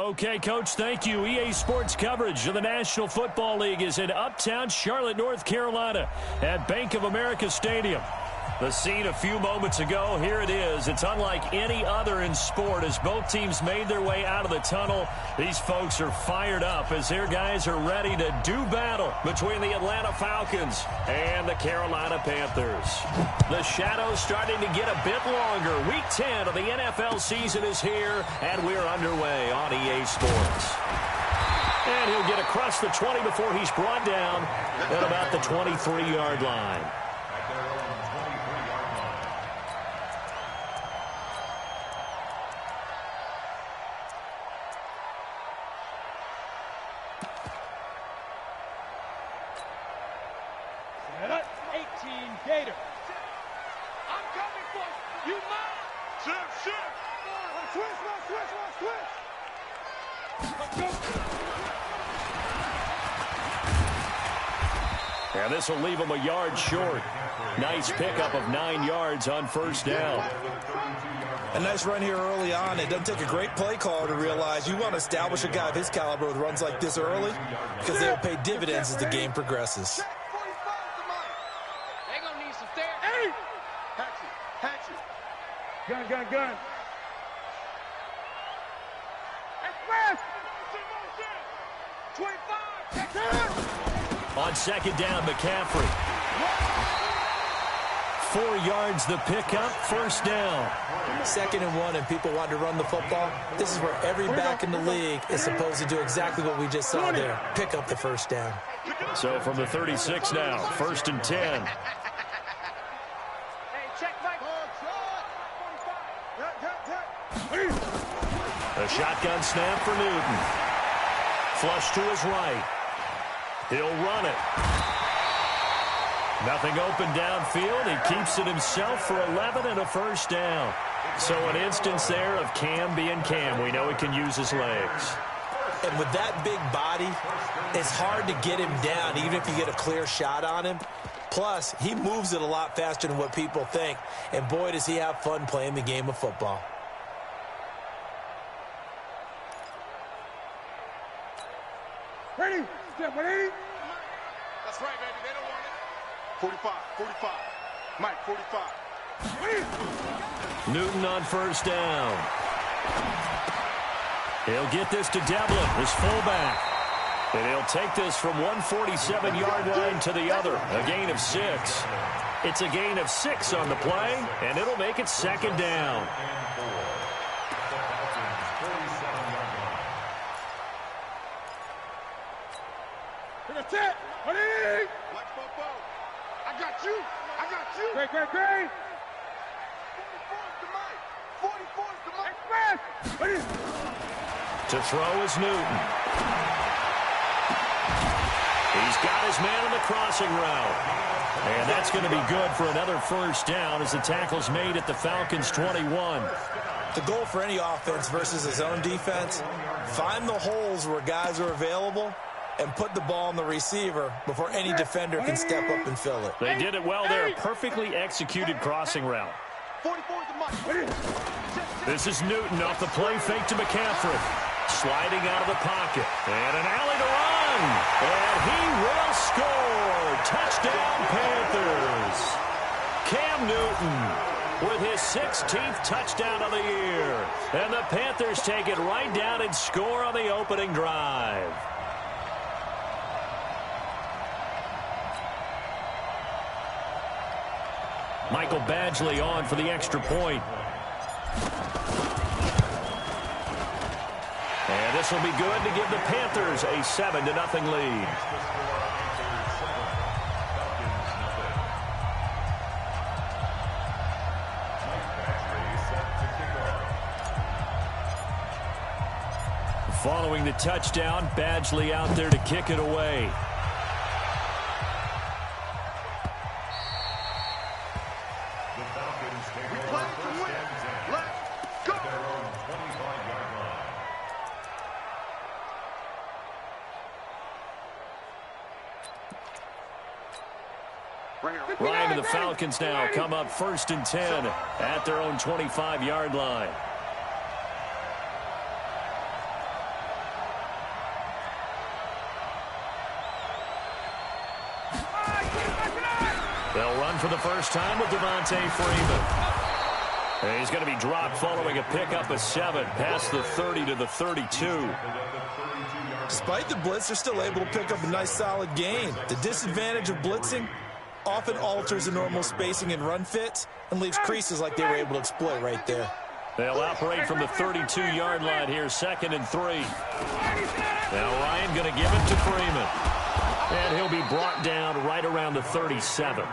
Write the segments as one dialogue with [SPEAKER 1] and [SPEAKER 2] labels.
[SPEAKER 1] Okay, Coach, thank you. EA Sports coverage of the National Football League is in Uptown Charlotte, North Carolina at Bank of America Stadium. The scene a few moments ago, here it is. It's unlike any other in sport as both teams made their way out of the tunnel. These folks are fired up as their guys are ready to do battle between the Atlanta Falcons and the Carolina Panthers. The shadows starting to get a bit longer. Week 10 of the NFL season is here, and we're underway on EA Sports. And he'll get across the 20 before he's brought down at about the 23-yard line. And this will leave him a yard short. Nice pickup of 9 yards on first down.
[SPEAKER 2] A nice run here early on. It doesn't take a great play caller to realize you want to establish a guy of his caliber with runs like this early because they'll pay dividends as the game progresses.
[SPEAKER 3] They're going to need some therapy. Hey! Hatchet.
[SPEAKER 4] Gun. Express!
[SPEAKER 3] 25!
[SPEAKER 1] On second down, McCaffrey. 4 yards the pickup, first down.
[SPEAKER 2] 2nd and 1, and people want to run the football. This is where every back in the league is supposed to do exactly what we just saw there. Pick up the first down.
[SPEAKER 1] So from the 36 now, 1st and 10. A shotgun snap for Newton. Flush to his right. He'll run it. Nothing open downfield. He keeps it himself for 11 and a first down. So an instance there of Cam being Cam. We know he can use his legs.
[SPEAKER 2] And with that big body, it's hard to get him down, even if you get a clear shot on him. Plus, he moves it a lot faster than what people think. And boy, does he have fun playing the game of football.
[SPEAKER 4] Ready? Step 180.
[SPEAKER 3] That's right, baby. They don't want it.
[SPEAKER 4] 45. Mike, 45.
[SPEAKER 1] Newton on first down. He'll get this to Devlin, his fullback. And he'll take this from 147-yard line to the other. A gain of 6. It's a gain of 6 on the play, and it'll make it 2nd down.
[SPEAKER 4] That's it. 180.
[SPEAKER 3] Watch Bobo. I got you.
[SPEAKER 4] Great. 44's the Mike. Express. Ready?
[SPEAKER 1] To throw is Newton. He's got his man on the crossing route. And that's going to be good for another first down as the tackle's made at the Falcons' 21.
[SPEAKER 2] The goal for any offense versus his own defense, find the holes where guys are available and put the ball on the receiver before any defender can step up and fill it.
[SPEAKER 1] They did it well there. Perfectly executed crossing route.
[SPEAKER 4] 44's the Mike.
[SPEAKER 1] This is Newton off the play fake to McCaffrey. Sliding out of the pocket. And an alley to run. And he will score. Touchdown, Panthers. Cam Newton with his 16th touchdown of the year. And the Panthers take it right down and score on the opening drive. Michael Badgley on for the extra point. And this will be good to give the Panthers a 7-0 lead. Following the touchdown, Badgley out there to kick it away. Ryan and the Falcons now come up 1st and 10 at their own 25-yard line. They'll run for the first time with Devontae Freeman. And he's going to be dropped following a pickup of 7 past the 30 to the 32.
[SPEAKER 2] Despite the blitz, they're still able to pick up a nice solid gain. The disadvantage of blitzing often alters the normal spacing and run fits and leaves creases like they were able to exploit right there.
[SPEAKER 1] They'll operate from the 32-yard line here, 2nd and 3. Now Ryan going to give it to Freeman. And he'll be brought down right around the 37.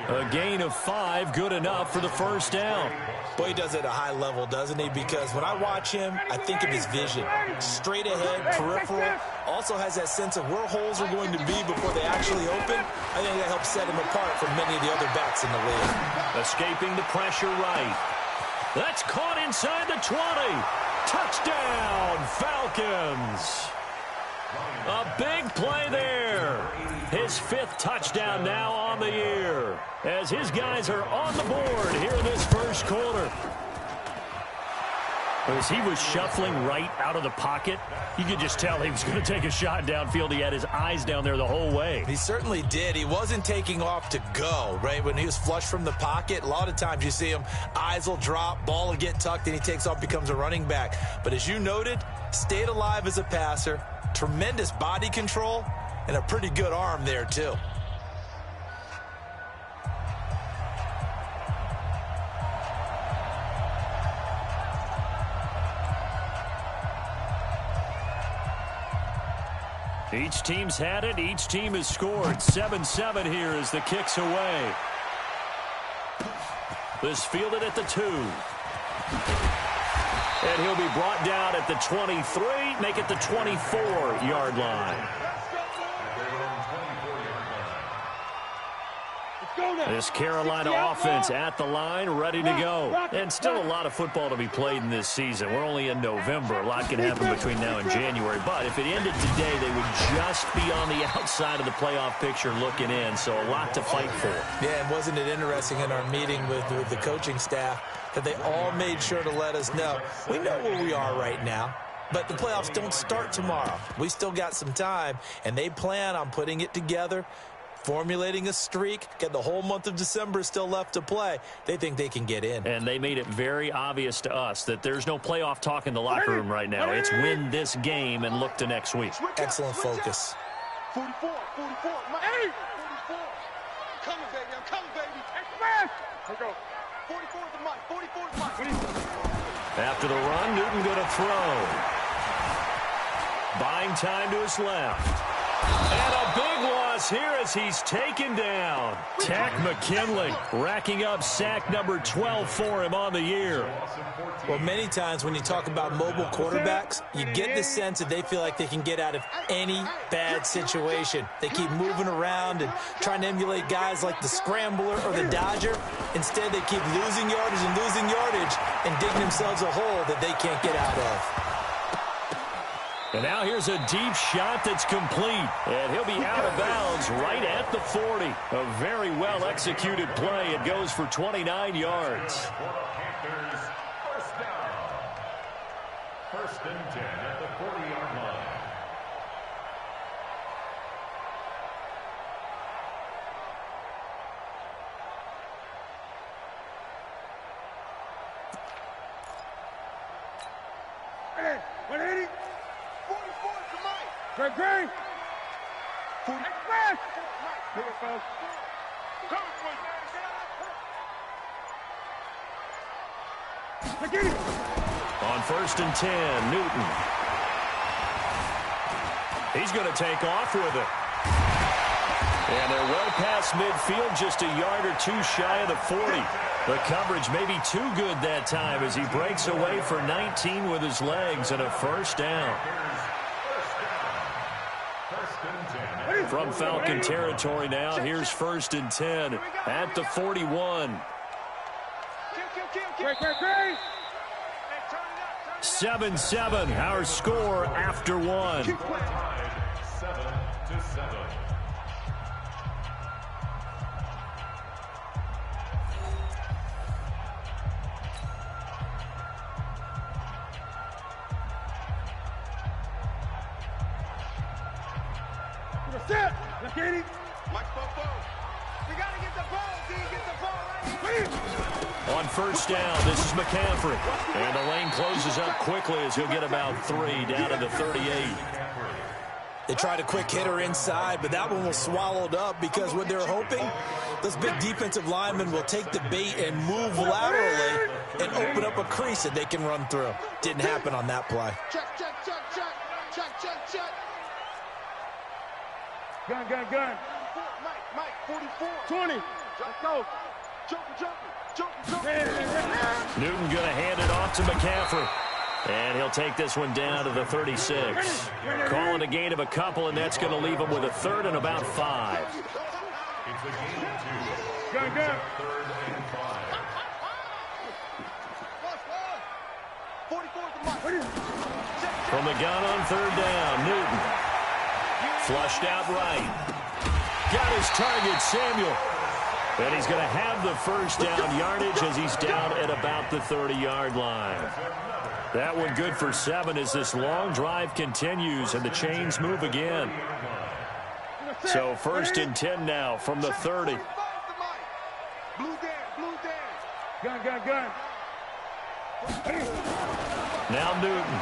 [SPEAKER 1] A gain of 5, good enough for the first down.
[SPEAKER 2] Boy, he does it at a high level, doesn't he? Because when I watch him, I think of his vision. Straight ahead, peripheral. Also has that sense of where holes are going to be before they actually open. I think that helps set him apart from many of the other backs in the league.
[SPEAKER 1] Escaping the pressure right. That's caught inside the 20. Touchdown, Falcons. A big play there. His 5th touchdown now on the year as his guys are on the board here in this first quarter. As he was shuffling right out of the pocket, you could just tell he was going to take a shot downfield. He had his eyes down there the whole way.
[SPEAKER 2] He certainly did. He wasn't taking off to go, right? When he was flush from the pocket, a lot of times you see him, eyes will drop, ball will get tucked, and he takes off, becomes a running back. But as you noted, stayed alive as a passer, tremendous body control, and a pretty good arm there, too.
[SPEAKER 1] Each team's had it. Each team has scored. 7-7 here as the kick's away. This fielded at the 2. And he'll be brought down at the 23, make it the 24-yard line. This Carolina offense at the line, ready to go. And still a lot of football to be played in this season. We're only in November. A lot can happen between now and January. But if it ended today, they would just be on the outside of the playoff picture looking in. So a lot to fight for.
[SPEAKER 2] Yeah, and wasn't it interesting in our meeting with the coaching staff that they all made sure to let us know, we know where we are right now, but the playoffs don't start tomorrow. We still got some time, and they plan on putting it together, formulating a streak, get the whole month of December still left to play. They think they can get in.
[SPEAKER 1] And they made it very obvious to us that there's no playoff talk in the locker room right now. It's win this game and look to next week.
[SPEAKER 2] Excellent focus.
[SPEAKER 4] 44, 44, my 8, 44. I'm coming, baby, I'm coming, baby. Express! Here we go. 44 is the mic, 44 is the mic.
[SPEAKER 1] After the run, Newton going to throw. Buying time to his left. And a big loss here as he's taken down. Takk McKinley racking up sack number 12 for him on the year.
[SPEAKER 2] Well, many times when you talk about mobile quarterbacks, you get the sense that they feel like they can get out of any bad situation. They keep moving around and trying to emulate guys like the scrambler or the dodger. Instead, they keep losing yardage and digging themselves a hole that they can't get out of.
[SPEAKER 1] And now here's a deep shot that's complete. And he'll be out of bounds right at the 40. A very well-executed play. It goes for 29 yards.
[SPEAKER 5] First and 10 at the 40-yard line.
[SPEAKER 4] Greg, Greg! Express! Here it goes.
[SPEAKER 1] On first and 10, Newton. He's going to take off with it. And they're well past midfield, just a yard or two shy of the 40. The coverage may be too good that time as he breaks away for 19 with his legs and a first down. From Falcon territory now, here's first and 10 at the 41. 7-7, our score after one.
[SPEAKER 5] 7-7.
[SPEAKER 4] Set. Mike Bobo. You got to get the ball, D. Get the ball right here.
[SPEAKER 1] On first down, this is McCaffrey. And the lane closes up quickly as he'll get about 3 down to the 38.
[SPEAKER 2] They tried a quick hitter inside, but that one was swallowed up because what they're hoping, those big defensive linemen will take the bait and move laterally and open up a crease that they can run through. Didn't happen on that play.
[SPEAKER 4] Check, check, check, check. Check, check, check. Gun, gun, gun. Mike, 44. 20. Let's go. Jumping.
[SPEAKER 1] Newton going to hand it off to McCaffrey. And he'll take this one down to the 36. Calling a gain of a couple, and that's going to leave him with a 3rd and about 5.
[SPEAKER 5] It's a gain of 2.
[SPEAKER 4] Gun, gun.
[SPEAKER 5] 3rd and 5.
[SPEAKER 4] 44 the Mike.
[SPEAKER 1] From the gun on 3rd down, Newton. Flushed out right. Got his target, Samuel. And he's going to have the first down yardage as he's down at about the 30-yard line. That one good for 7 as this long drive continues and the chains move again. So 1st and 10 now from the 30.
[SPEAKER 4] Blue down. Gun.
[SPEAKER 1] Now Newton.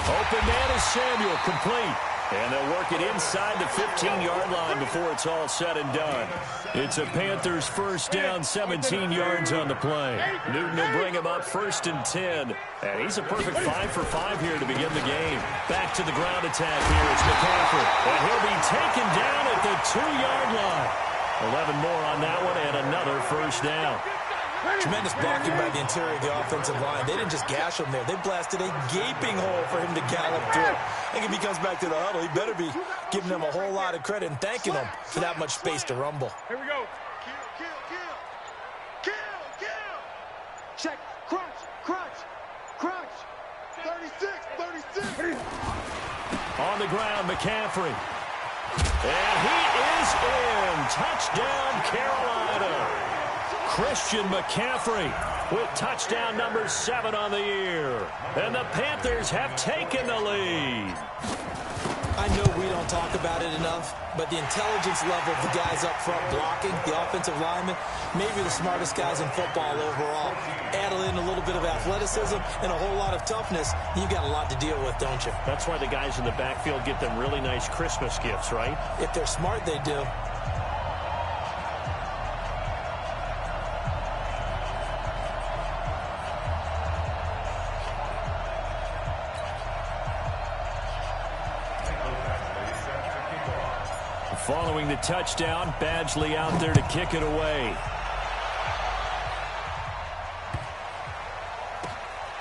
[SPEAKER 1] Open man is Samuel, complete. And they'll work it inside the 15-yard line before it's all said and done. It's a Panthers first down, 17 yards on the play. Newton will bring him up 1st and 10. And he's a perfect 5 for 5 here to begin the game. Back to the ground attack here. It's McCaffrey. And he'll be taken down at the 2-yard line. 11 more on that one and another first down.
[SPEAKER 2] Tremendous blocking by the interior of the offensive line. They didn't just gash him there. They blasted a gaping hole for him to gallop through. I think if he comes back to the huddle, he better be giving them a whole lot of credit and thanking them for that much space to rumble.
[SPEAKER 4] Here we go. Kill. Check. Crunch. 36.
[SPEAKER 1] On the ground, McCaffrey. And he is in. Touchdown, Carolina. Christian McCaffrey with touchdown number 7 on the year. And the Panthers have taken the lead.
[SPEAKER 2] I know we don't talk about it enough, but the intelligence level of the guys up front blocking, the offensive linemen, maybe the smartest guys in football overall. Add in a little bit of athleticism and a whole lot of toughness, you've got a lot to deal with, don't you?
[SPEAKER 1] That's why the guys in the backfield get them really nice Christmas gifts, right?
[SPEAKER 2] If they're smart, they do.
[SPEAKER 1] Following the touchdown, Badgley out there to kick it away.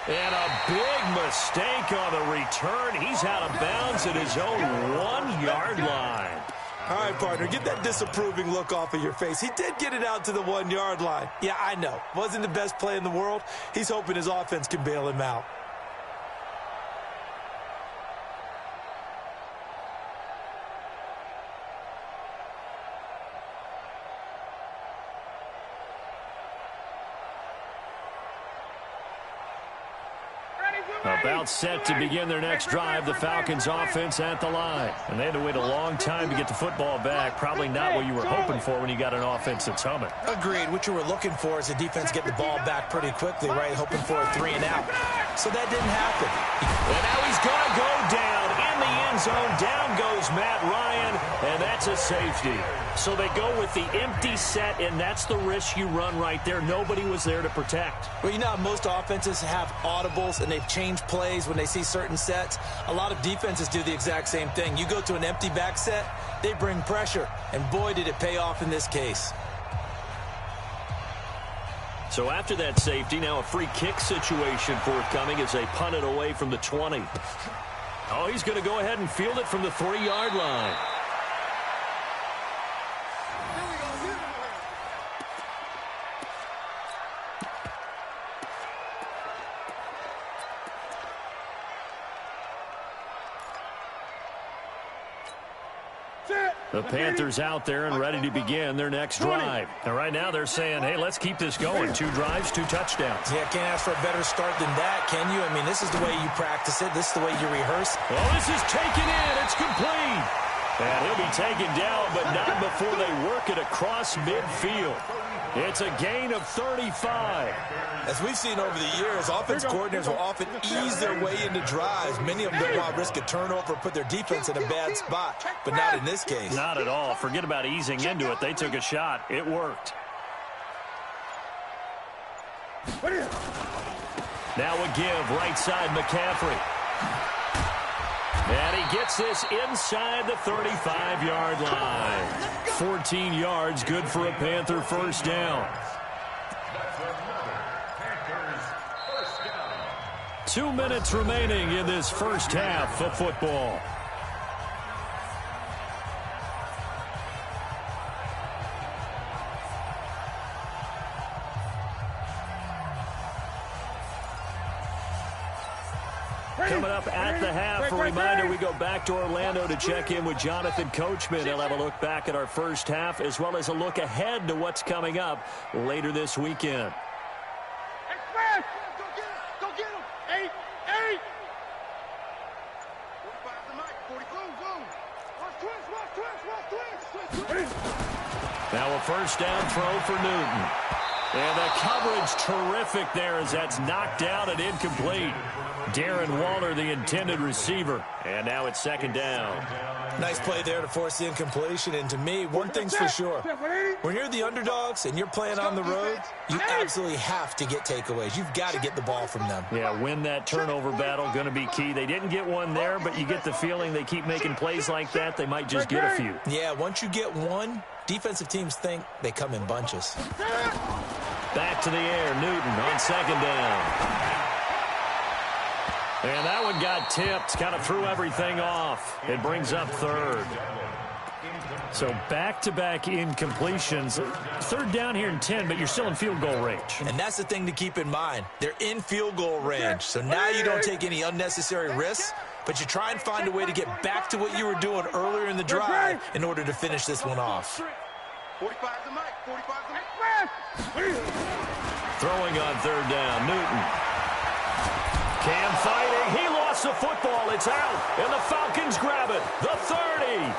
[SPEAKER 1] And a big mistake on the return. He's out of bounds at his own 1-yard line.
[SPEAKER 2] All right, partner, get that disapproving look off of your face. He did get it out to the 1-yard line. Yeah, I know. Wasn't the best play in the world. He's hoping his offense can bail him out.
[SPEAKER 1] About set to begin their next drive, the Falcons offense at the line. And they had to wait a long time to get the football back. Probably not what you were hoping for when you got an offense that's humming.
[SPEAKER 2] Agreed. What you were looking for is the defense get the ball back pretty quickly, right? Hoping for a 3 and out. So that didn't happen.
[SPEAKER 1] And now he's going to go down in the end zone. Down goes Matt Ryan, and that's a safety. So they go with the empty set, and that's the risk you run right there. Nobody was there to protect.
[SPEAKER 2] Well, you know how most offenses have audibles, and they've changed plays when they see certain sets. A lot of defenses do the exact same thing. You go to an empty back set, they bring pressure, and boy, did it pay off in this case.
[SPEAKER 1] So after that safety, now a free kick situation forthcoming as they punt it away from the 20. Oh, he's going to go ahead and field it from the 3-yard line. The Panthers out there and ready to begin their next drive. And right now they're saying, hey, let's keep this going. 2 drives, 2 touchdowns.
[SPEAKER 2] Yeah, can't ask for a better start than that, can you? I mean, this is the way you practice it. This is the way you rehearse.
[SPEAKER 1] Well, this is taken in. It's complete. And he'll be taken down, but not before they work it across midfield. It's a gain of 35.
[SPEAKER 2] As we've seen over the years, offense coordinators will often ease their way into drives. Many of them don't want to risk a turnover or put their defense in a bad spot, but not in this case.
[SPEAKER 1] Not at all. Forget about easing into it. They took a shot. It worked. Now a give, right side McCaffrey. And he gets this inside the 35-yard line. 14 yards, good for a Panther first down. 2 minutes remaining in this first half of football. Coming up at the half, a reminder, we go back to Orlando to check in with Jonathan Coachman. He'll have a look back at our first half as well as a look ahead to what's coming up later this weekend.
[SPEAKER 4] Express! Go get him! 8, 8! 45 the mic, 40, go! Watch twins!
[SPEAKER 1] Now a first down throw for Newton. And the coverage terrific there as that's knocked down and incomplete. Darren Waller, the intended receiver. And now it's second down.
[SPEAKER 2] Nice play there to force the incompletion. And to me, one thing's for sure. When you're the underdogs and you're playing on the road, you absolutely have to get takeaways. You've got to get the ball from them.
[SPEAKER 1] Yeah, win that turnover battle, going to be key. They didn't get one there, but you get the feeling they keep making plays like that, they might just get a few.
[SPEAKER 2] Yeah, once you get one, defensive teams think they come in bunches.
[SPEAKER 1] Back to the air, Newton on second down. And that one got tipped, kind of threw everything off. It brings up third. So back-to-back incompletions. Third down here in 10, but you're still in field goal range.
[SPEAKER 2] And that's the thing to keep in mind. They're in field goal range. So now you don't take any unnecessary risks, but you try and find a way to get back to what you were doing earlier in the drive in order to finish this one off.
[SPEAKER 4] 45 the mic, 45 the mic.
[SPEAKER 1] Throwing on third down, Newton. Cam fighting. He lost the football. It's out. And the Falcons grab it. The 30.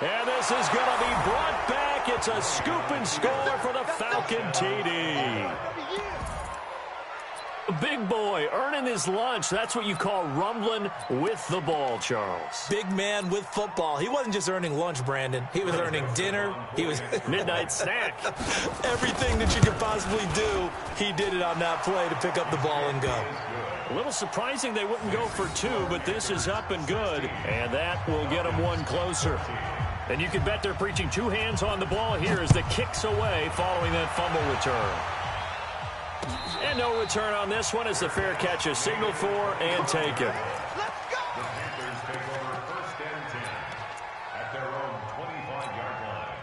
[SPEAKER 1] And this is going to be brought back. It's a scoop and score for the Falcon TD. Big boy earning his lunch. That's what you call rumbling with the ball, Charles.
[SPEAKER 2] Big man with football. He wasn't just earning lunch, Brandon. He was earning dinner. He was
[SPEAKER 1] midnight snack.
[SPEAKER 2] Everything that you could possibly do, he did it on that play to pick up the ball and go.
[SPEAKER 1] A little surprising they wouldn't go for two, but this is up and good, and that will get them one closer. And you can bet they're preaching two hands on the ball here as the kick's away following that fumble return. And no return on this one as the fair catch is signaled for and taken.
[SPEAKER 5] The Panthers take over first and 10 at their own 25-yard line.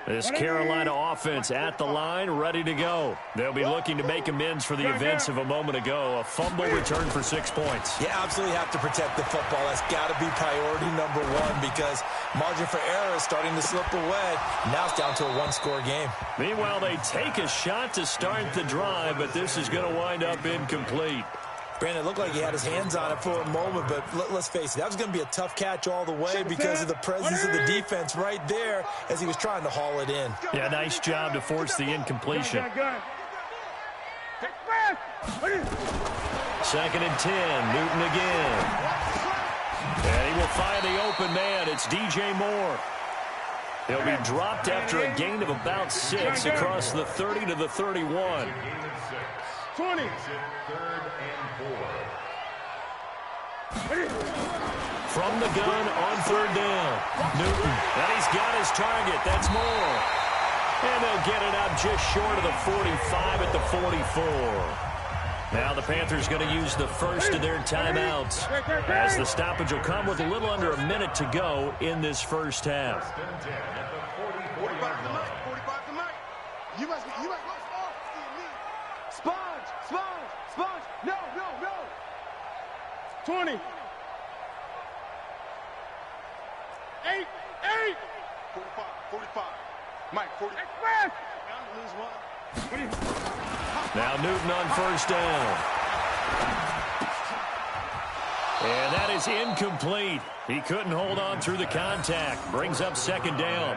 [SPEAKER 1] This Carolina offense at the line, ready to go. They'll be looking to make amends for the events of a moment ago. A fumble return for 6 points.
[SPEAKER 2] You absolutely have to protect the football. That's got to be priority number one because margin for error is starting to slip away. Now it's down to a one-score game.
[SPEAKER 1] Meanwhile, they take a shot to start the drive, but this is going to wind up incomplete.
[SPEAKER 2] Brandon, it looked like he had his hands on it for a moment, but let's face it, that was going to be a tough catch all the way because of the presence of the defense right there as he was trying to haul it in.
[SPEAKER 1] Yeah, nice job to force the incompletion. Second and 10, Newton again. And he will find the open man. It's DJ Moore. He'll be dropped after a gain of about 6 across the 30 to the 31.
[SPEAKER 4] 20.
[SPEAKER 5] Third and 4.
[SPEAKER 1] From the gun on third down. Newton. And he's got his target. That's Moore. And they'll get it up just short of the 45 at the 44. Now the Panthers going to use the first of their timeouts as the stoppage will come with a little under a minute to go in this first half.
[SPEAKER 4] 45 the mic, 45 the mic. You must look off. Sponge. No. 20. 8. 45. Mike, 40. Express. Lose one.
[SPEAKER 1] Now Newton on first down. And that is incomplete. He couldn't hold on through the contact. Brings up second down.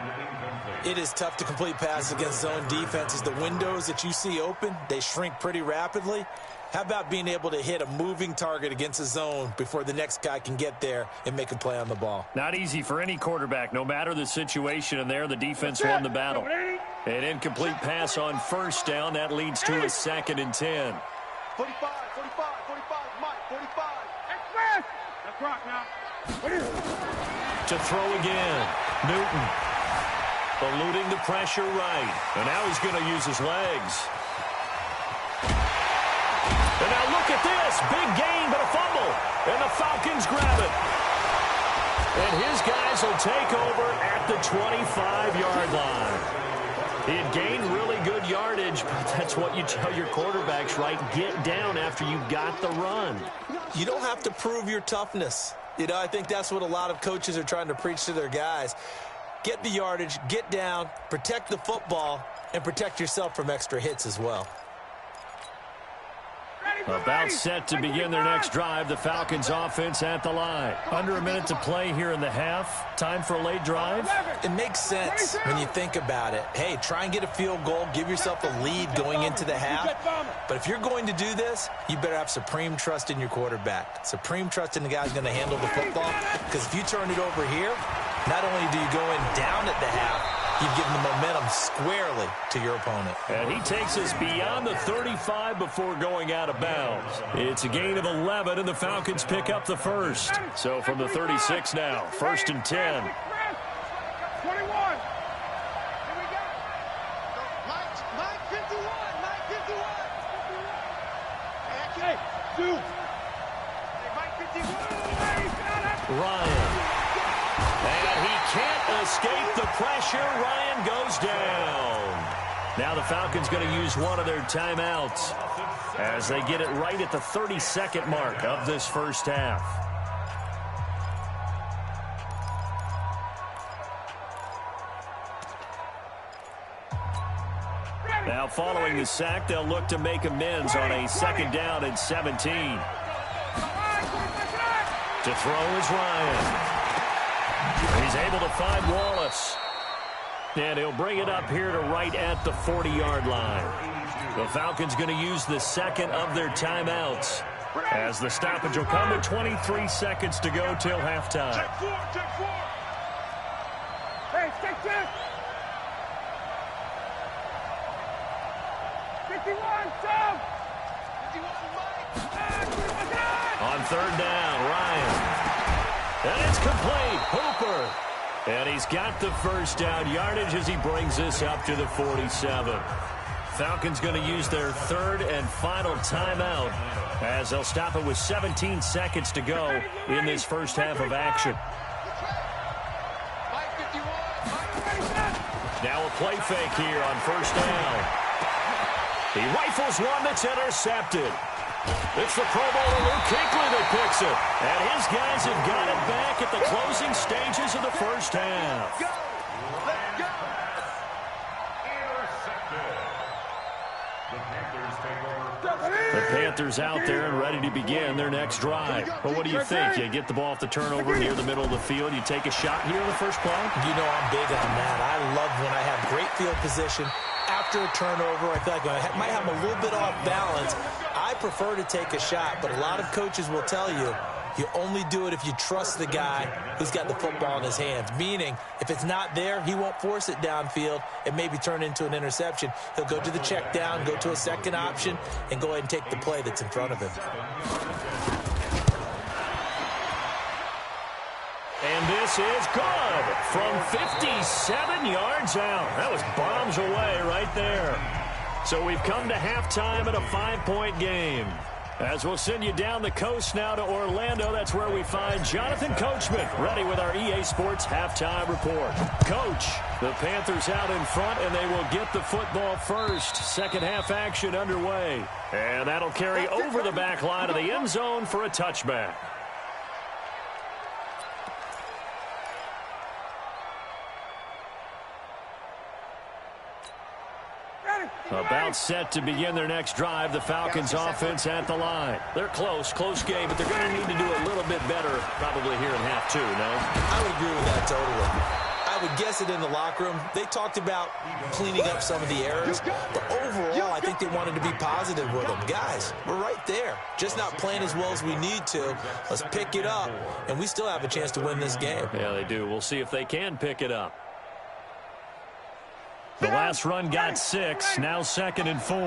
[SPEAKER 2] It is tough to complete passes against zone defenses. The windows that you see open, they shrink pretty rapidly. How about being able to hit a moving target against a zone before the next guy can get there and make a play on the ball?
[SPEAKER 1] Not easy for any quarterback, no matter the situation. And there, the defense won the battle. An incomplete pass on first down. That leads to a 2nd and 10.
[SPEAKER 4] 45, 45, 45, Mike, 45. Express! That's rock now.
[SPEAKER 1] To throw again. Newton. Eluding the pressure right. And now he's going to use his legs. And now look at this. Big gain, but a fumble. And the Falcons grab it. And his guys will take over at the 25-yard line. He had gained really good yardage, but that's what you tell your quarterbacks, right? Get down after you got the run.
[SPEAKER 2] You don't have to prove your toughness. You know, I think that's what a lot of coaches are trying to preach to their guys. Get the yardage, get down, protect the football, and protect yourself from extra hits as well.
[SPEAKER 1] About set to begin their next drive. The Falcons offense at the line. Under a minute to play here in the half. Time for a late drive.
[SPEAKER 2] It makes sense when you think about it. Hey, try and get a field goal. Give yourself a lead going into the half. But if you're going to do this, you better have supreme trust in your quarterback. Supreme trust in the guy who's going to handle the football. Because if you turn it over here, not only do you go in down at the half, you've given the momentum squarely to your opponent.
[SPEAKER 1] And he takes us beyond the 35 before going out of bounds. It's a gain of 11, and the Falcons pick up the first. So from the 36 now, 1st and 10.
[SPEAKER 4] 21. Here we go. Mike 51. Mike 51. Hey, two. Hey, Mike 51.
[SPEAKER 1] Ryan. And he can't escape the pressure. Ryan goes down. Now the Falcons going to use one of their timeouts as they get it right at the 32nd mark of this first half. Now following the sack, they'll look to make amends on a 2nd down and 17. To throw is Ryan. He's able to find Wallace. And he'll bring it up here to right at the 40-yard line. The Falcons going to use the 2nd of their timeouts as the stoppage will come with 23 seconds to go till halftime.
[SPEAKER 4] Check four. Hey, check. 51, Tom. 51, Mike.
[SPEAKER 1] On 3rd down, Ryan. And it's complete. Hooper. And he's got the first down yardage as he brings this up to the 47. Falcons going to use their 3rd and final timeout as they'll stop it with 17 seconds to go in this first half of action. Now a play fake here on 1st down. He rifles one that's intercepted. It's the Pro Bowler Luke Kuechly that picks it. And his guys have got it back at the closing stages of the first half. The Panthers out there and ready to begin their next drive. But what do you think? You get the ball off the turnover near the middle of the field. You take a shot here in the first play?
[SPEAKER 2] You know I'm big on that. I love when I have great field position. After a turnover, I feel like I might have a little bit off balance. I prefer to take a shot, but a lot of coaches will tell you, you only do it if you trust the guy who's got the football in his hands. Meaning, if it's not there, he won't force it downfield and maybe turn into an interception. He'll go to the check down, go to a second option, and go ahead and take the play that's in front of him.
[SPEAKER 1] And this is good from 57 yards out. That was bombs away right there. So we've come to halftime at a 5-point game. As we'll send you down the coast now to Orlando, that's where we find Jonathan Coachman ready with our EA Sports halftime report. Coach, the Panthers out in front, and they will get the football first. Second half action underway. And that'll carry over the back line of the end zone for a touchback. About set to begin their next drive. The Falcons offense at the line. They're close game, but they're going to need to do a little bit better probably here in half two, no?
[SPEAKER 2] I would agree with that totally. I would guess it in the locker room. They talked about cleaning up some of the errors, but overall, I think they wanted to be positive with them. Guys, we're right there. Just not playing as well as we need to. Let's pick it up, and we still have a chance to win this game.
[SPEAKER 1] Yeah, they do. We'll see if they can pick it up. The last run got 6, now 2nd and 4.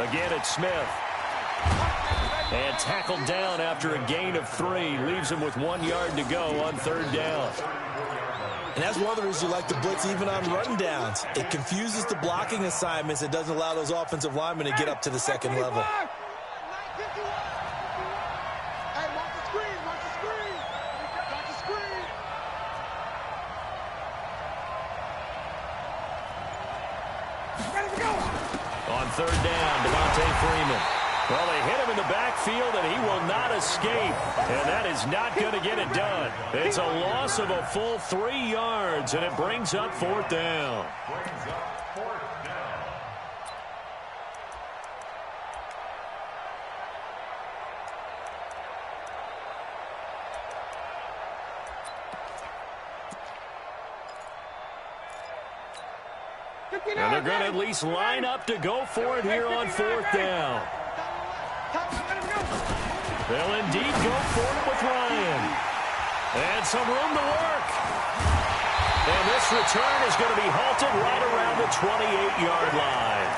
[SPEAKER 1] Again, it's Smith. And tackled down after a gain of 3. Leaves him with 1 yard to go on 3rd down.
[SPEAKER 2] And that's one of the reasons you like the blitz even on run downs. It confuses the blocking assignments. It doesn't allow those offensive linemen to get up to the second level.
[SPEAKER 1] On 3rd down, Devontae Freeman. Well, they hit him in the backfield, and he will not escape. And that is not going to get it done. It's a loss of a full 3 yards, and it brings up 4th down. And they're going to at least line up to go for it here on 4th down. They'll indeed go for it with Ryan. And some room to work. And this return is going to be halted right around the 28-yard line.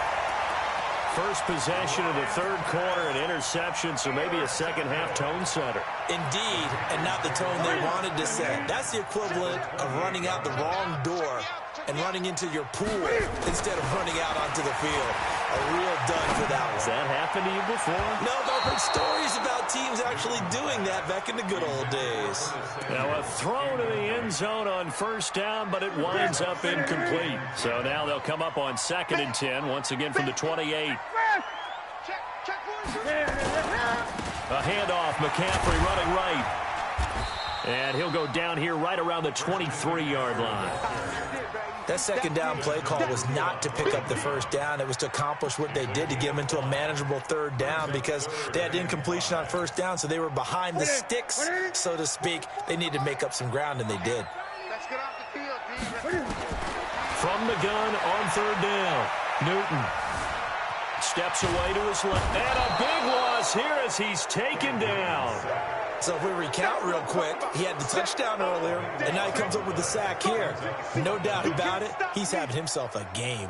[SPEAKER 1] First possession of the 3rd quarter, an interception, so maybe a second-half tone setter.
[SPEAKER 2] Indeed, and not the tone they wanted to set. That's the equivalent of running out the wrong door and running into your pool instead of running out onto the field. A real dud for that one.
[SPEAKER 1] Has that happened to you before?
[SPEAKER 2] No, but I've heard stories about teams actually doing that back in the good old days.
[SPEAKER 1] Now a throw to the end zone on 1st down, but it winds up incomplete. So now they'll come up on 2nd and 10, once again from the 28. A handoff, McCaffrey running right. And he'll go down here right around the 23-yard line.
[SPEAKER 2] That 2nd down play call was not to pick up the 1st down. It was to accomplish what they did to get them into a manageable 3rd down because they had incompletion on 1st down, so they were behind the sticks, so to speak. They needed to make up some ground, and they did.
[SPEAKER 1] From the gun on 3rd down, Newton steps away to his left. And a big loss here as he's taken down.
[SPEAKER 2] So if we recount real quick, he had the touchdown earlier, and now he comes up with the sack here. No doubt about it, he's having himself a game.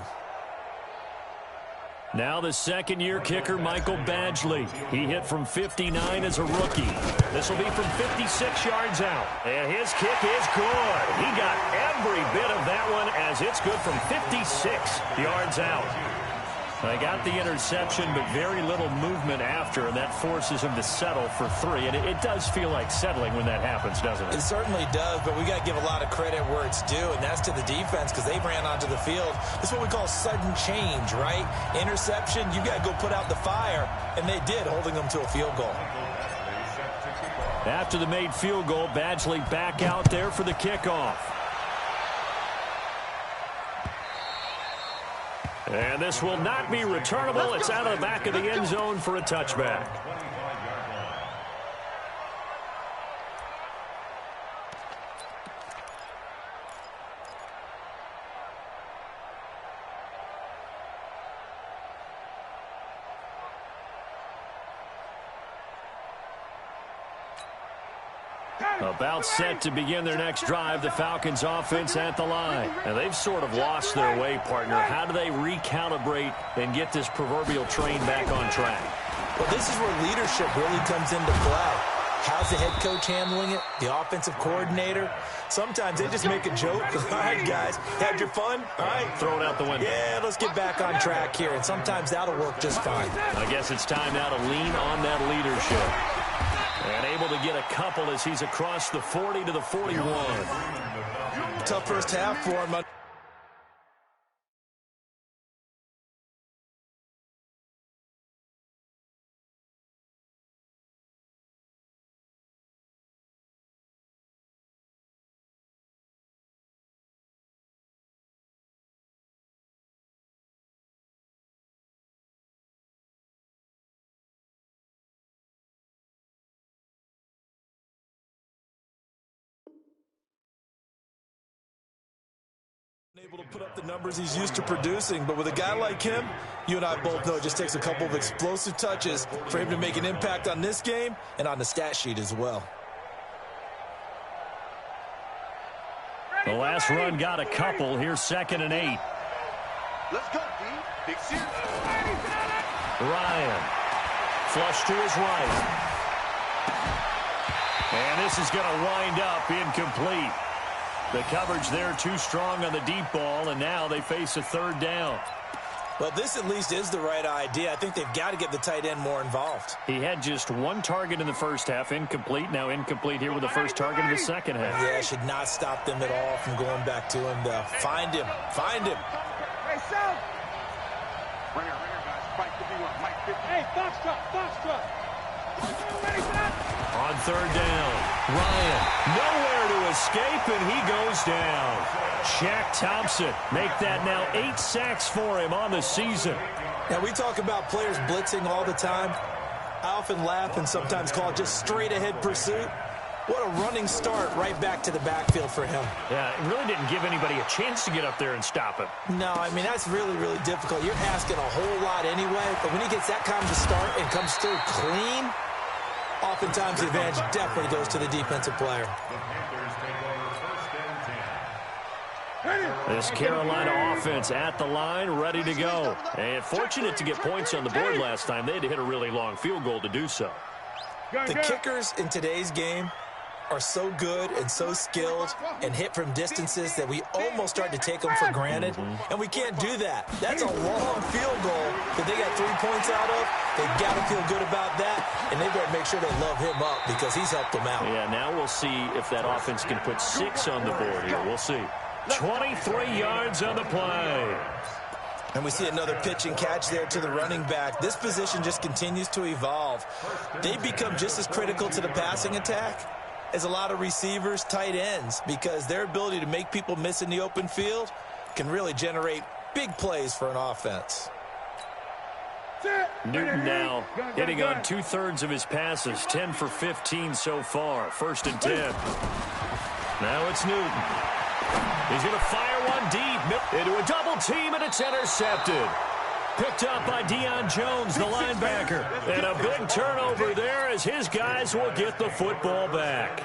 [SPEAKER 1] Now the 2nd-year kicker, Michael Badgley. He hit from 59 as a rookie. This will be from 56 yards out. And his kick is good. He got every bit of that one as it's good from 56 yards out. They got the interception, but very little movement after, and that forces him to settle for 3. And it does feel like settling when that happens, doesn't it?
[SPEAKER 2] It certainly does, but we got to give a lot of credit where it's due, and that's to the defense because they ran onto the field. This is what we call sudden change, right? Interception, you got to go put out the fire, and they did, holding them to a field goal.
[SPEAKER 1] After the made field goal, Badgley back out there for the kickoff. And this will not be returnable. It's out of the back of the end zone for a touchback. About set to begin their next drive, the Falcons offense at the line. And they've sort of lost their way, partner. How do they recalibrate and get this proverbial train back on track?
[SPEAKER 2] Well, this is where leadership really comes into play. How's the head coach handling it? The offensive coordinator? Sometimes they just make a joke. All right, guys, had your fun? All right.
[SPEAKER 1] Throw it out the window.
[SPEAKER 2] Yeah, let's get back on track here. And sometimes that'll work just fine.
[SPEAKER 1] I guess it's time now to lean on that leadership. And able to get a couple as he's across the 40 to the 41.
[SPEAKER 2] Tough first half for him. Able to put up the numbers he's used to producing, but with a guy like him, you and I both know it just takes a couple of explosive touches for him to make an impact on this game and on the stat sheet as well.
[SPEAKER 1] The last run got a couple. Here's 2nd and 8.
[SPEAKER 4] Let's go, D. Big series.
[SPEAKER 1] Ryan. Flush to his right. And this is going to wind up incomplete. The coverage there too strong on the deep ball, and now they face a 3rd down.
[SPEAKER 2] Well, this at least is the right idea. I think they've got to get the tight end more involved.
[SPEAKER 1] He had just 1 target in the first half, incomplete. Now incomplete here with the first target in the second half.
[SPEAKER 2] Yeah, should not stop them at all from going back to him, though. Find him. Find him.
[SPEAKER 4] Hey, Sal. Ringer, guys. Mike 51. Mike 50. Hey, Foxtrot. Ready for that?
[SPEAKER 1] On 3rd down, Ryan nowhere to escape, and he goes down. Shaq Thompson make that now 8 sacks for him on the season.
[SPEAKER 2] Now, we talk about players blitzing all the time. I often laugh and sometimes call it just straight-ahead pursuit. What a running start right back to the backfield for him.
[SPEAKER 1] Yeah, it really didn't give anybody a chance to get up there and stop him.
[SPEAKER 2] No, I mean, that's really, really difficult. You're asking a whole lot anyway, but when he gets that kind of a start and comes through clean, oftentimes the advantage definitely goes to the defensive player.
[SPEAKER 1] This Carolina offense at the line, ready to go. And fortunate to get points on the board last time. They had to hit a really long field goal to do so.
[SPEAKER 2] The kickers in today's game are so good and so skilled and hit from distances that we almost start to take them for granted. And we can't do that. That's a long field goal that they got 3 points out of. They've got to feel good about that, and they better make sure they love him up because he's helped them out.
[SPEAKER 1] Yeah, now we'll see if that offense can put 6 on the board here. We'll see. 23 yards on the play.
[SPEAKER 2] And we see another pitch and catch there to the running back. This position just continues to evolve. They become just as critical to the passing attack as a lot of receivers, tight ends, because their ability to make people miss in the open field can really generate big plays for an offense.
[SPEAKER 1] Newton now hitting on 2/3 of his passes, 10 for 15 so far. 1st and 10. Now it's Newton. He's going to fire one deep into a double team, and it's intercepted. Picked up by Deion Jones, the linebacker. And a big turnover there as his guys will get the football back.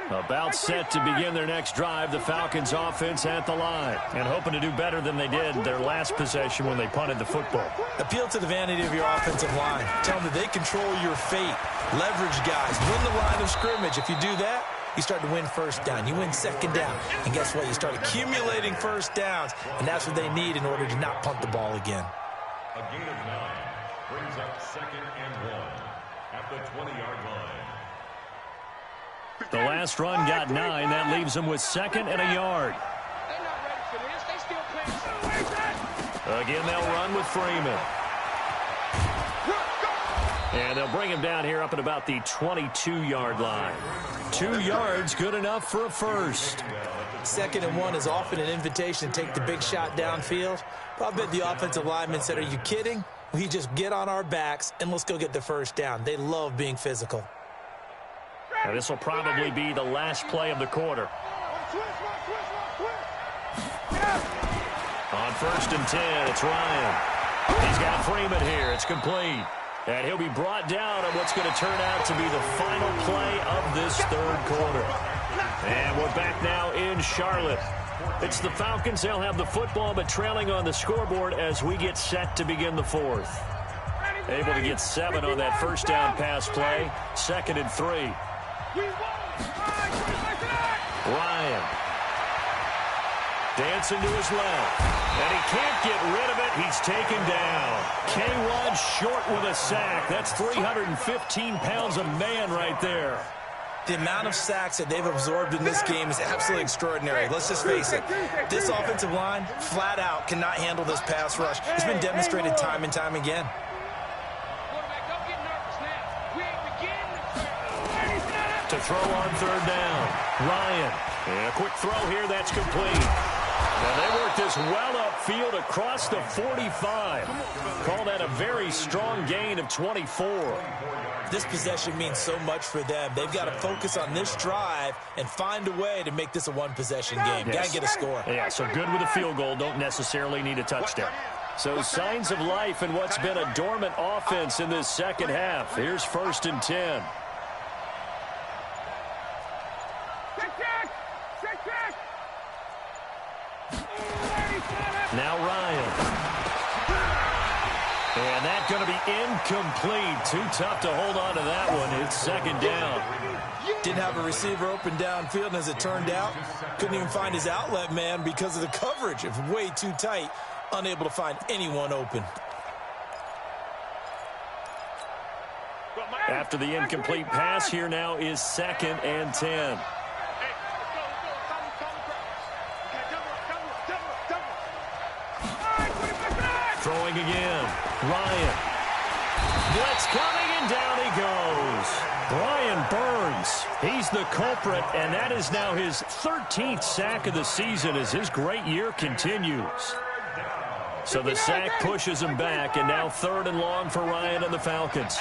[SPEAKER 1] About set to begin their next drive, the Falcons offense at the line. And hoping to do better than they did their last possession when they punted the football.
[SPEAKER 2] Appeal to the vanity of your offensive line. Tell them that they control your fate. Leverage guys. Win the line of scrimmage. If you do that, you start to win 1st down. You win 2nd down. And guess what? You start accumulating 1st downs. And that's what they need in order to not punt the ball again.
[SPEAKER 5] A gain of 9 brings up 2nd and 1 at the 20-yard line.
[SPEAKER 1] The last run got 9. That leaves them with 2nd and a yard.
[SPEAKER 4] They're not ready for this. They still playing.
[SPEAKER 1] Again, they'll run with Freeman. And they'll bring him down here up at about the 22-yard line. 2 yards, good enough for a first.
[SPEAKER 2] 2nd and 1 is often an invitation to take the big shot downfield. But I bet the offensive lineman said, are you kidding? We just get on our backs and let's go get the first down. They love being physical.
[SPEAKER 1] Now, this will probably be the last play of the quarter. On 1st and 10, it's Ryan. He's got Freeman here. It's complete. And he'll be brought down on what's going to turn out to be the final play of this 3rd quarter. And we're back now in Charlotte. It's the Falcons. They'll have the football, but trailing on the scoreboard as we get set to begin the 4th. Able to get 7 on that 1st down pass play. 2nd and 3. Ryan. Dancing to his left. And he can't get rid of it. He's taken down. K1 short with a sack. That's 315 pounds of man right there.
[SPEAKER 2] The amount of sacks that they've absorbed in this game is absolutely extraordinary. Let's just face it. This offensive line, flat out, cannot handle this pass rush. It's been demonstrated time and time again.
[SPEAKER 1] To throw on 3rd down. Ryan. And a quick throw here. That's complete. And they work this well upfield across the 45. Call that a very strong gain of 24.
[SPEAKER 2] This possession means so much for them. They've got to focus on this drive and find a way to make this a one-possession game.
[SPEAKER 1] Yes.
[SPEAKER 2] Got to get a score.
[SPEAKER 1] Yeah, so good with a field goal. Don't necessarily need a touchdown. So signs of life in what's been a dormant offense in this second half. Here's 1st and 10. Now Ryan. And that's going to be incomplete. Too tough to hold on to that one. It's 2nd down.
[SPEAKER 2] Didn't have a receiver open downfield, and as it turned out, couldn't even find his outlet man because of the coverage. It was way too tight, unable to find anyone open.
[SPEAKER 1] After the incomplete pass, here now is 2nd and 10. Throwing again. Ryan. Blitz coming, and down he goes. Brian Burns, he's the culprit, and that is now his 13th sack of the season as his great year continues. So the sack pushes him back, and now 3rd and long for Ryan and the Falcons.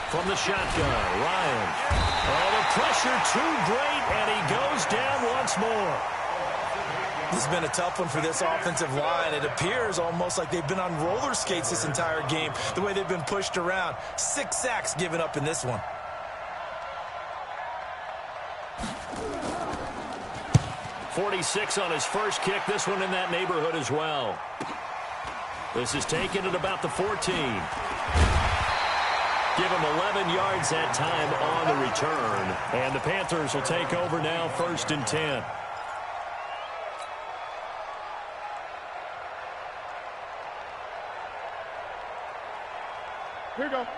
[SPEAKER 1] From the shotgun, Ryan. Oh, the pressure too great, and he goes down once more.
[SPEAKER 2] This has been a tough one for this offensive line. It appears almost like they've been on roller skates this entire game, the way they've been pushed around. 6 sacks given up in this one.
[SPEAKER 1] .46 on his first kick. This one in that neighborhood as well. This is taken at about the 14. Give him 11 yards that time on the return. And the Panthers will take over now, 1st and 10.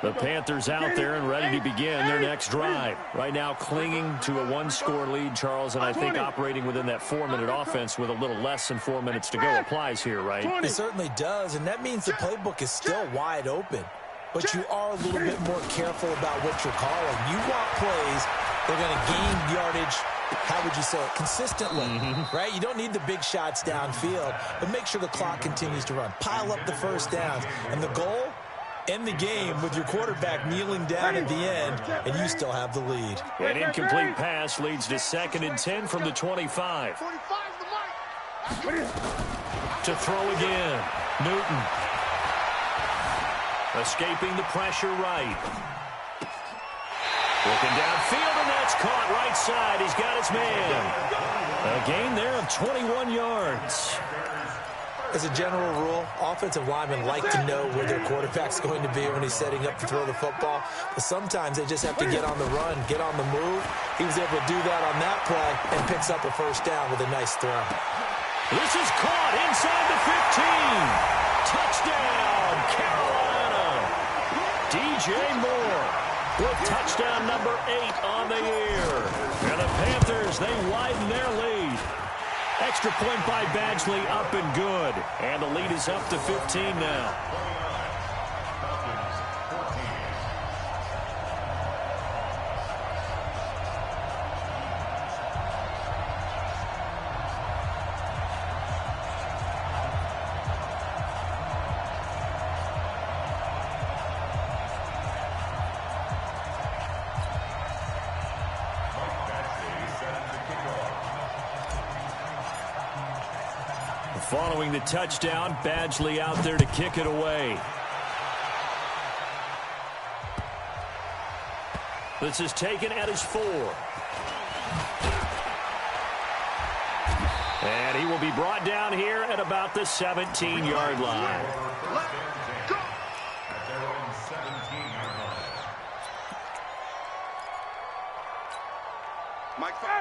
[SPEAKER 1] The Panthers out there and ready to begin their next drive. Right now clinging to a 1-score lead, Charles, and I think operating within that 4-minute offense with a little less than 4 minutes to go applies here, right?
[SPEAKER 2] It certainly does, and that means the playbook is still wide open. But you are a little bit more careful about what you're calling. You want plays that are going to gain yardage, how would you say it, consistently, right? You don't need the big shots downfield, but make sure the clock continues to run. Pile up the first downs. And the goal, end the game with your quarterback kneeling down at the end, and you still have the lead.
[SPEAKER 1] An incomplete pass leads to 2nd and 10 from the 25. To throw again, Newton. Escaping the pressure right. Looking downfield, and that's caught right side. He's got his man. A gain there of 21 yards.
[SPEAKER 2] As a general rule, offensive linemen like to know where their quarterback's going to be when he's setting up to throw the football. But sometimes they just have to get on the run, get on the move. He was able to do that on that play and picks up a 1st down with a nice throw.
[SPEAKER 1] This is caught inside the 15. Touchdown, Carolina. DJ Moore with touchdown number 8 on the year. And the Panthers, they widen their lead. Extra point by Badgley, up and good. And the lead is up to 15 now. Following the touchdown, Badgley out there to kick it away. This is taken at his 4. And he will be brought down here at about the 17-yard line.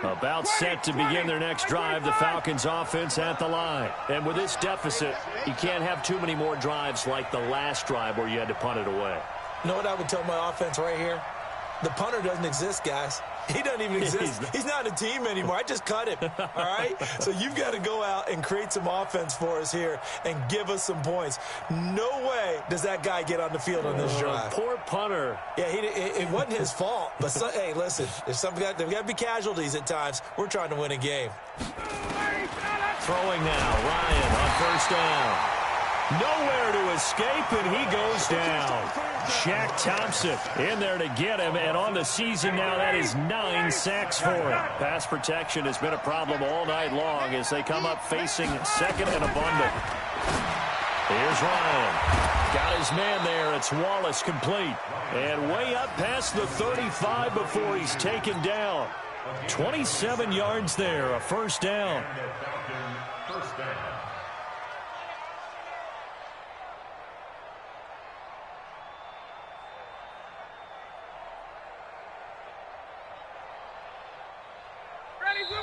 [SPEAKER 1] About set to begin their next drive, the Falcons offense at the line. And with this deficit, you can't have too many more drives like the last drive where you had to punt it away.
[SPEAKER 2] You know what I would tell my offense right here? The punter doesn't exist, guys. He doesn't even exist. He's not a team anymore. I just cut him, all right? So you've got to go out and create some offense for us here and give us some points. No way does that guy get on the field on this drive.
[SPEAKER 1] Poor punter.
[SPEAKER 2] Yeah, it wasn't his fault. But, hey, listen, there's got to be casualties at times. We're trying to win a game.
[SPEAKER 1] Throwing now, Ryan on first down. Nowhere to escape, and he goes down. Shaq Thompson in there to get him, and on the season now, that is 9 sacks for him. Pass protection has been a problem all night long as they come up facing second and abundant. Here's Ryan. Got his man there. It's Wallace complete. And way up past the 35 before he's taken down. 27 yards there, a first down.
[SPEAKER 5] First down.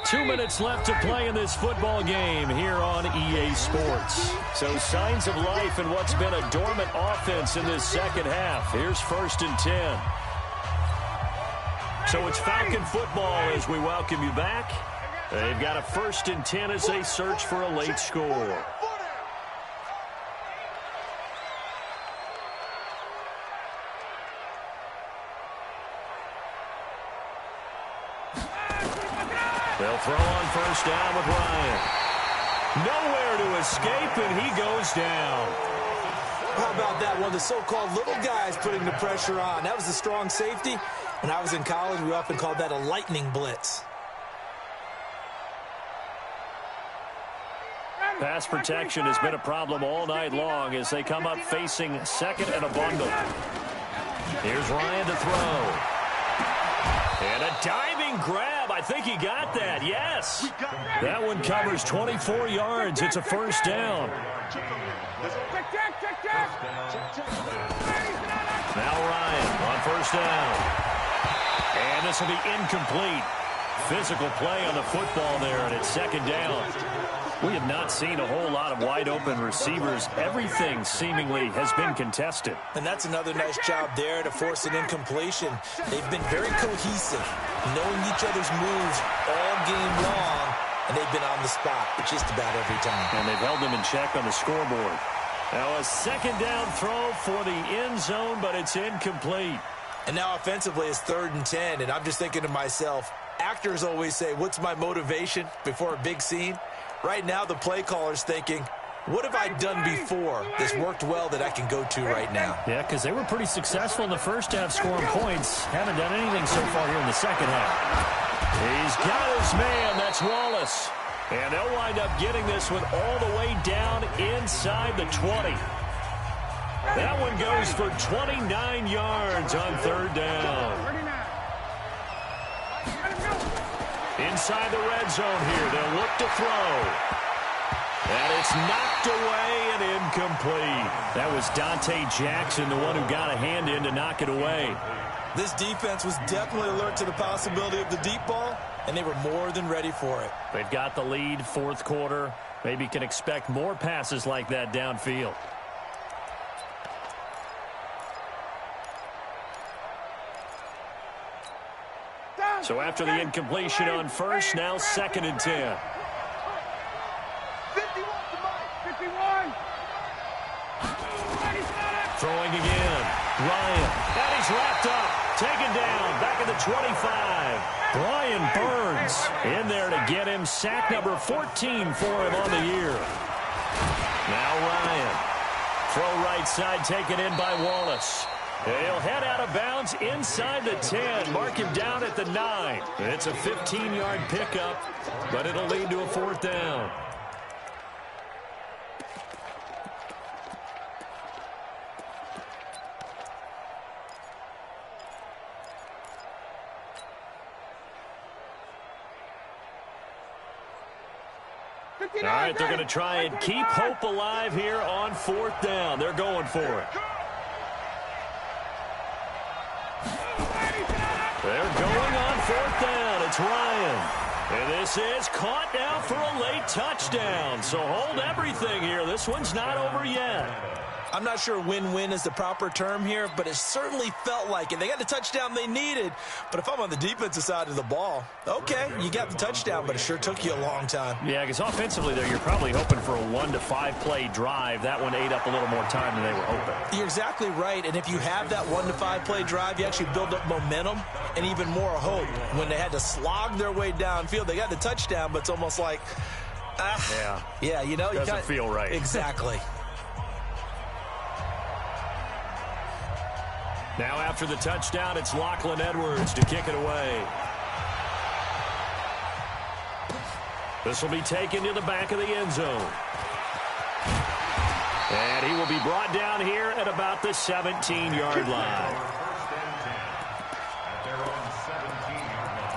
[SPEAKER 1] Two minutes left to play in this football game here on EA Sports. So signs of life in what's been a dormant offense in this second half. Here's 1st and 10. So it's Falcon football as we welcome you back. They've got a 1st and 10 as they search for a late score. They'll throw on first down with Ryan. Nowhere to escape, and he goes down.
[SPEAKER 2] How about that? One of the so-called little guys putting the pressure on. That was a strong safety. When I was in college, we often called that a lightning blitz.
[SPEAKER 1] Pass protection has been a problem all night long as they come up facing second and a bundle. Here's Ryan to throw. And a diving grab. I think he got that. Yes. That one covers 24 yards. It's a first down. Now Ryan on first down. And this will be incomplete. Physical play on the football there, and it's second down. We have not seen a whole lot of wide-open receivers. Everything seemingly has been contested.
[SPEAKER 2] And that's another nice job there to force an incompletion. They've been very cohesive, knowing each other's moves all game long, and they've been on the spot just about every time.
[SPEAKER 1] And they've held them in check on the scoreboard. Now a second down throw for the end zone, but it's incomplete.
[SPEAKER 2] And now offensively it's 3rd and 10, and I'm just thinking to myself, actors always say, what's my motivation before a big scene? Right now, the play caller's thinking, what have I done before this worked well that I can go to right now?
[SPEAKER 1] Yeah, because they were pretty successful in the first half scoring points. Haven't done anything so far here in the second half. He's got his man. That's Wallace. And they'll wind up getting this one all the way down inside the 20. That one goes for 29 yards on 3rd down. Inside the red zone here, they'll look to throw. And it's knocked away and incomplete. That was Dante Jackson, the one who got a hand in to knock it away.
[SPEAKER 2] This defense was definitely alert to the possibility of the deep ball, and they were more than ready for it.
[SPEAKER 1] They've got the lead, 4th quarter. Maybe can expect more passes like that downfield. So after the incompletion on first, now 2nd and 10.
[SPEAKER 4] 51.
[SPEAKER 1] Throwing again. Ryan. And he's wrapped up. Taken down. Back at the 25. Brian Burns in there to get him. Sack number 14 for him on the year. Now Ryan. Throw right side taken in by Wallace. He'll head out of bounds inside the 10. Mark him down at the 9. It's a 15-yard pickup, but it'll lead to a 4th down. All right, they're going to try and keep hope alive here on 4th down. They're going for it. They're going on 4th down. It's Ryan. And this is caught now for a late touchdown. So hold everything here. This one's not over yet.
[SPEAKER 2] I'm not sure win-win is the proper term here, but it certainly felt like it. They got the touchdown they needed, but if I'm on the defensive side of the ball, okay, you got the touchdown, but it sure took you a long time.
[SPEAKER 1] Yeah, because offensively there, you're probably hoping for a 1 to 5 play drive. That one ate up a little more time than they were hoping.
[SPEAKER 2] You're exactly right, and if you have that 1 to 5 play drive, you actually build up momentum and even more hope. When they had to slog their way downfield, they got the touchdown, but it's almost like, yeah, you know,
[SPEAKER 1] doesn't feel right.
[SPEAKER 2] Exactly.
[SPEAKER 1] Now after the touchdown, it's Lachlan Edwards to kick it away. This will be taken to the back of the end zone. And he will be brought down here at about the 17-yard line.
[SPEAKER 5] First and 10 at their own 17-yard line.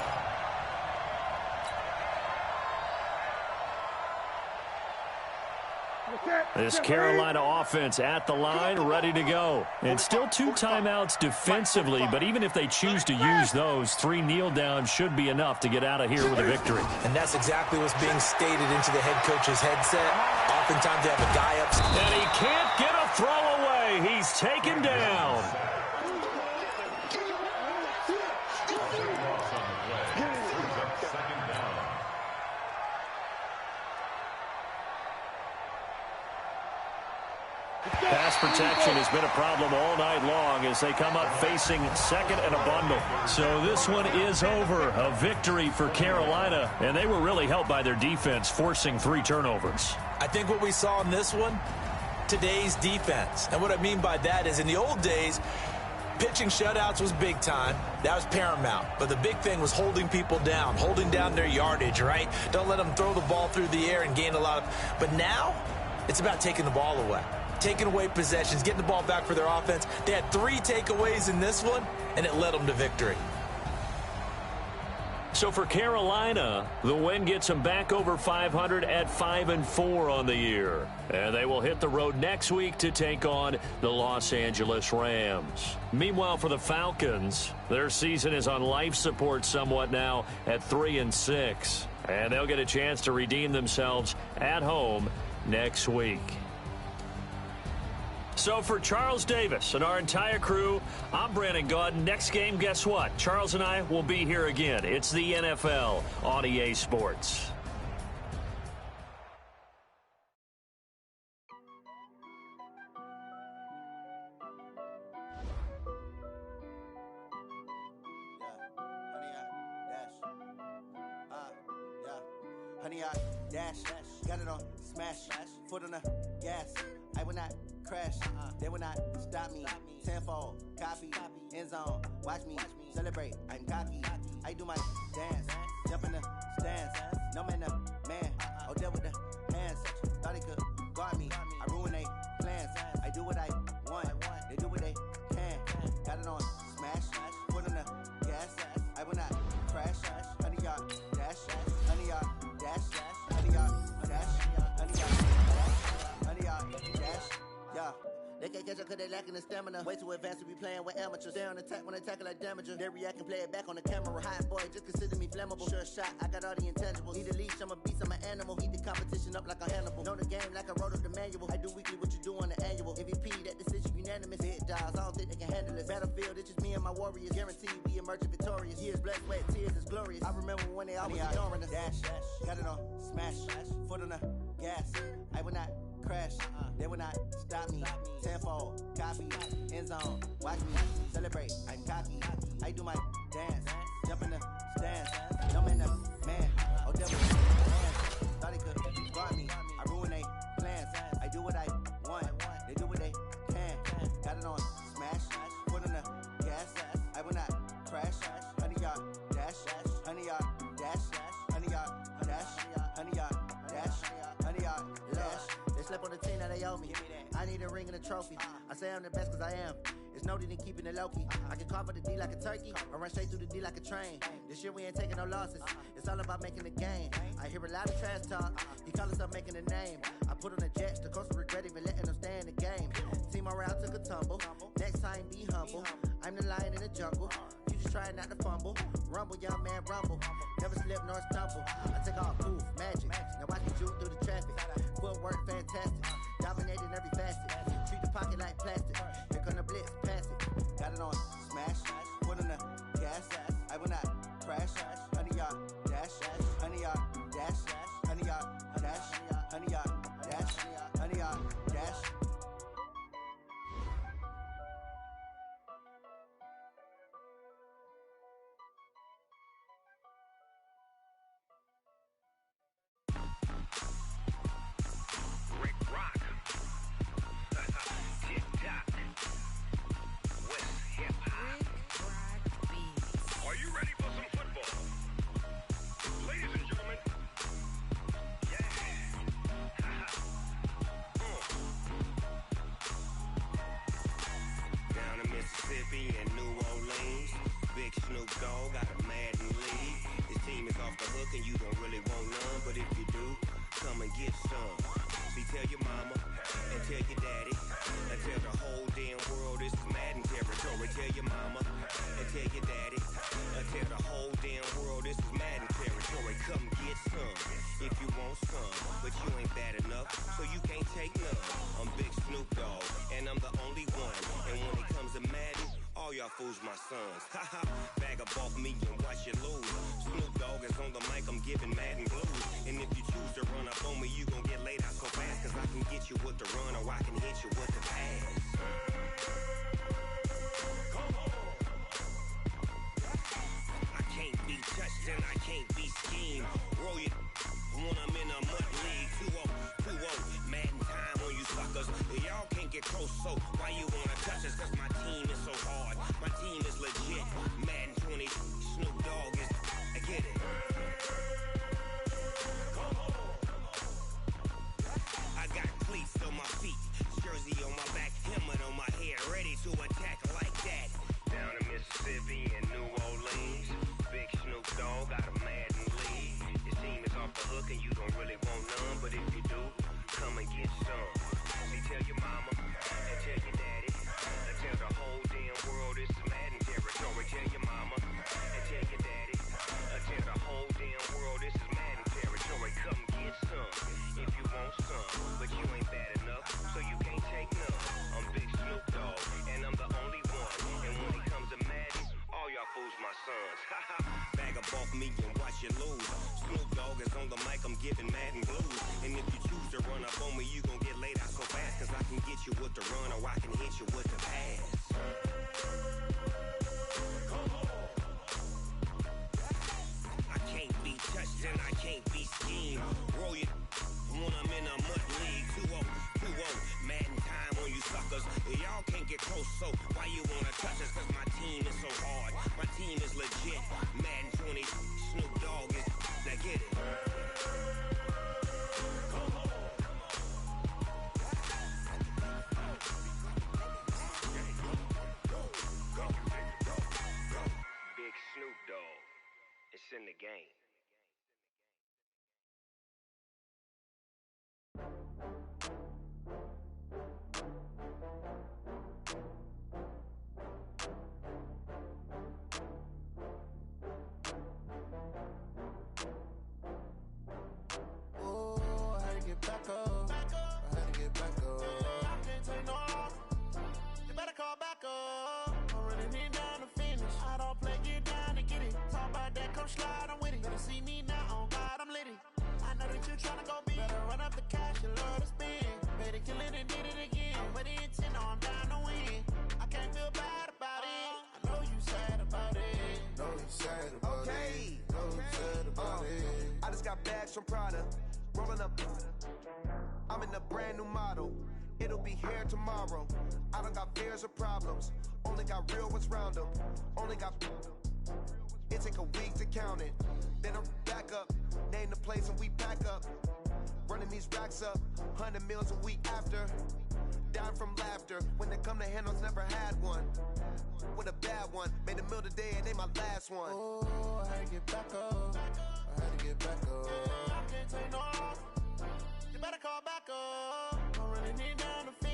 [SPEAKER 1] This Carolina offense at the line, ready to go. And still 2 timeouts defensively, but even if they choose to use those, 3 kneel downs should be enough to get out of here with a victory.
[SPEAKER 2] And that's exactly what's being stated into the head coach's headset. Oftentimes they have a guy up.
[SPEAKER 1] And he can't get a throw away. He's taken down. Pass protection has been a problem all night long as they come up facing second and a bundle. So this one is over. A victory for Carolina, and they were really helped by their defense forcing 3 turnovers.
[SPEAKER 2] I think what we saw in this one, today's defense. And what I mean by that is in the old days, pitching shutouts was big time. That was paramount. But the big thing was holding people down, holding down their yardage, right? Don't let them throw the ball through the air and gain a lot of... But now, it's about taking the ball away. Taking away possessions, getting the ball back for their offense. They had 3 takeaways in this one, and it led them to victory.
[SPEAKER 1] So for Carolina, the win gets them back over 500 at 5-4 on the year. And they will hit the road next week to take on the Los Angeles Rams. Meanwhile, for the Falcons, their season is on life support somewhat now at 3-6. And they'll get a chance to redeem themselves at home next week. So for Charles Davis and our entire crew, I'm Brandon Gaudin. Next game, guess what? Charles and I will be here again. It's the NFL on EA Sports.
[SPEAKER 6] Honey, I dash, got it on smash, foot on the gas. I will not crash, they will not stop me. Tenfold, copy, end zone, watch me celebrate. I'm cocky, I do my dance, jump in the stands. No man, oh, deal with the hands. Thought he could guard me, I ruin they plans. I do what I want, they do what they can. Got it on smash, foot on the gas. I will not crash, honey, y'all dash, honey, y'all dash, honey, y'all dash, honey, y'all dash, honey, y'all dash, yeah. They can't catch up cause they lacking the stamina. Way too advanced to be playing with amateurs. They on attack when they tackle like damager. They react and play it back on the camera. Hot boy, just consider me flammable. Sure shot, I got all the intangibles. Need a leash, I'm a beast, I'm an animal. Heat the competition up like a Hannibal. Know the game like I wrote up the manual. I do weekly what you do on the annual. MVP, that decision unanimous. Big dogs, I don't think they can handle it. Battlefield, it's just me and my warriors. Guaranteed we emerge victorious. Years, blood, sweat, tears, it's glorious. I remember when they always ignoring us. Dash, got it on smash, foot on the gas. I will not crash, they will not stop me. Tenfold, copy, end zone, watch me celebrate. I'm cocky, I do my dance, jump in the stands. No man, oh, devil, hands. Thought he could guard me, I ruin they plans. I do what I want, they do what they can. Got it on smash, foot on the gas. I will not crash, honey, y'all dash, honey, y'all dash, honey, y'all dash, honey, y'all dash, honey, y'all dash. They slept on the team that they owe me. I need a ring and a trophy. I say I'm the best cause I am. It's no need in keeping it low-key. I can carve up the D like a turkey or run straight through the D like a train. This year we ain't taking no losses. It's all about making the game. I hear a lot of trash talk. He call us up making a name. I put on the Jets. The coach will regret even letting them stay in the game. Team around took a tumble. Next time be humble. I'm the lion in the jungle. You just try not to fumble. Rumble, young man, rumble. Never slip nor stumble. I take off, poof, magic. Now watch me shoot through the traffic. Footwork fantastic. Dominating every facet. Treat the pocket gas. I will not crash. Honey yard dash. Honey yard dash. Honey yard dash. Honey yard dash. Honey yard dash.
[SPEAKER 7] Mississippi and New Orleans. Big Snoop Dogg got a Madden league. His team is off the hook and you don't really want none, but if you do, come and get some. See, tell your mama and tell your daddy and tell the whole damn world this is Madden territory. Tell your mama and tell your daddy and tell the whole damn world this is Madden territory. Come get some if you want some, but you ain't bad enough, so you can't take none. I'm Big Snoop Dogg and I'm the only one, and when it comes to Madden, all y'all fools my sons. Haha, bag up off me and watch you lose. Snoop Dogg is on the mic, I'm giving Madden blues. And if you choose to run up on me, you gon' get laid out so fast, cause I can get you with the run or I can hit you with the pass. I can't be touched and I can't be schemed. Roll you when I'm in a mud league. 2-0, Madden time on you suckers. Y'all can't get close, so why you wanna touch us? Cause my team is so hard, my team is legit. Madden 20, Snoop Dogg is, I get it. I got cleats on my feet, jersey on my back, helmet on my head, ready to attack like that. Down in Mississippi and New Orleans, Big Snoop Dogg got a Madden league. His team is off the hook and you don't really want none, but if you do, come and get some. See, tell your mama and tell your daddy and tell the whole damn world this is Madden territory. Tell your mama and tell your daddy and tell the whole damn world this is Madden territory. Come get some if you want some, but you ain't bad enough, so you can't take none. I'm Big Snoop Dogg and I'm the only one, and when it comes to Madden, all y'all fools my sons. Haha, bag up off me and watch you lose. Snoop Dogg is on the mic, I'm giving Madden blues. And if you choose to run up on me, you gon' get laid out so fast, cause I can get you with the run or I can hit you with the pass. I can't be touched and I can't be schemed. Roll you when I'm in a mud league. 2-0, Madden time on you suckers. Y'all can't get close, so why you wanna touch us? Cause my team is so hard, my team is legit. Madden 20, Snoop Dogg is, now get it. Big Snoop Dogg, it's in the game.
[SPEAKER 6] Get back up. I had to get back up. I can't take no loss. You better call back up. I'm running it down to finish. I don't play, get down to get it. Talk about that, come slide, I'm with it. Better see me now, on God, I'm litty. I know that you tryna go big. Better run up the cash, you love to spend. Better kill it and did it again. I'm with the intent, no, I'm down to win. I can't feel bad about it. I know you sad about it. Know you sad about it. Know you sad about it.
[SPEAKER 8] I just got bags from Prada. Rolling up, I'm in a brand new model. It'll be here tomorrow. I don't got fears or problems. Only got real ones round them. Only got. It take a week to count it. Then I'm back up. Name the place and we pack up. Running these racks up. 100 meals a week after. Down from laughter. When they come to handles, never had one. With a bad one. Made a meal today and they my last one.
[SPEAKER 6] Oh, I had to get back up. I had to get back up. I can't take no loss. You better call back up. I'm running it down the field.